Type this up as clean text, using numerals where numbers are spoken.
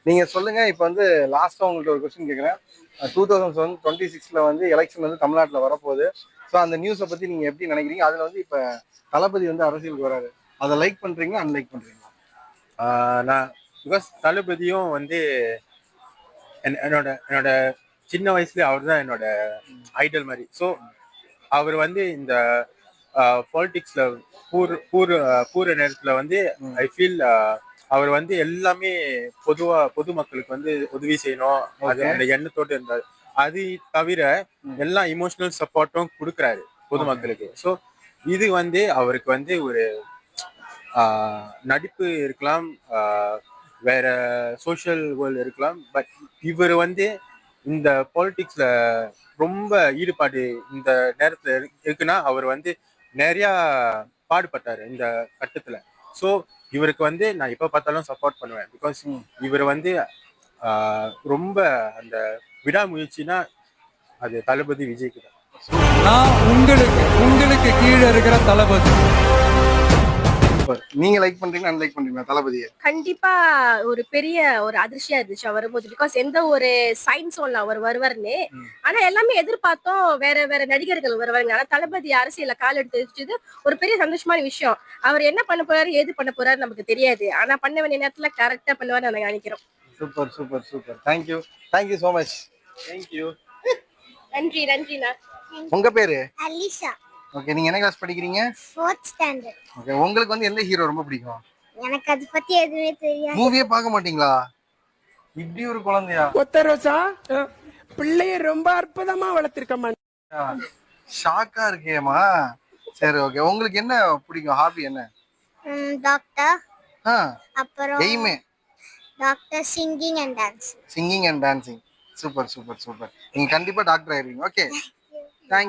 நீங்க சொல்லுங்க. இப்போ வந்து லாஸ்டா உங்கள்ட்ட ஒரு கொஸ்டின் கேட்குறேன். 2026ல வந்து எலெக்ஷன் வந்து தமிழ்நாட்டில் வரப்போகுது. ஸோ அந்த நியூஸை பத்தி நீங்க எப்படி நினைக்கிறீங்க? அதுல வந்து இப்ப தளபதி வந்து அரசியலுக்கு வராரு. அதை லைக் பண்றீங்களா, அன்லைக் பண்றீங்களா? நான் பிகாஸ் தளபதியும் வந்து என்னோட என்னோட சின்ன வயசுல அவர் தான் என்னோட ஐடல் மாதிரி. ஸோ அவர் வந்து இந்த பாலிடிக்ஸ்ல பூர நேரத்துல வந்து ஐ ஃபீல் அவர் வந்து எல்லாமே பொதுமக்களுக்கு வந்து உதவி செய்யணும், அது அந்த எண்ணத்தோடு இருந்தார். அது தவிர எல்லா இமோஷனல் சப்போர்ட்டும் கொடுக்குறாரு பொதுமக்களுக்கு. ஸோ இது வந்து அவருக்கு வந்து ஒரு நடிப்பு இருக்கலாம், வேற சோஷியல் வேர்ல்டு இருக்கலாம். பட் இவர் வந்து இந்த பாலிடிக்ஸ்ல ரொம்ப ஈடுபாடு இந்த நேரத்துல இருக்குன்னா அவர் வந்து நிறைய பாடுபட்டாரு இந்த கட்டத்துல. ஸோ இவருக்கு வந்து நான் எப்ப பார்த்தாலும் சப்போர்ட் பண்ணுவேன். பிகாஸ் இவர் வந்து ரொம்ப அந்த விடாமுயற்சினா அது தளபதி விஜய்க்கு தான். நான் உங்களுக்கு கீழே இருக்கிற தளபதி. நீங்க லைக் பண்றீங்களா, அன்லைக் பண்றீங்களா தளபதியை? கண்டிப்பா ஒரு பெரிய ஒரு அதிர்ச்சியா இருந்துச்சு அவர் வரும்போது. பிகாஸ் எந்த ஒரு சயின்ஸும் இல்ல அவர் வருவார்னு. ஆனா எல்லாமே எதிர்பார்த்தோம், வேற வேற நடிகர்கள் வருவாங்க. ஆனா தளபதி அரசியல கால் எடுத்து வச்சது ஒரு பெரிய சந்தோஷமான விஷயம். அவர் என்ன பண்ண போறாரு, ஏது பண்ண போறாரு நமக்கு தெரியாது. ஆனா பண்ண வேண்டிய நேரத்துல கரெக்டா பண்ணுவாரு நாங்க நினைக்கிறோம். Super super super. Thank you thank you so much. Thank you. நன்றிண்ணா. உங்க பேரு? அலிஷா. ஓகே, நீங்க என்ன கிளாஸ் படிக்கிறீங்க? 4th standard. ஓகே, உங்களுக்கு வந்து எந்த ஹீரோ ரொம்ப பிடிக்கும்? எனக்கு அது பத்தி எதுவுமே தெரியாது. மூவியே பார்க்க மாட்டீங்களா? இப்படி ஒரு குழந்தையா? கொத்த ரோசா பிள்ளைய ரொம்ப அற்புதமா வளர்த்திருக்கமா. ஷாக்கா இருக்கேமா. சரி, ஓகே. உங்களுக்கு என்ன பிடிக்கும், ஹாபி என்ன? டாக்டர். அப்புறம் எய்மே? Doctor, singing and dance. Singing and dancing. Super super super. நீங்க கண்டிப்பா டாக்டர் ஆயிருவீங்க. Okay, thank you.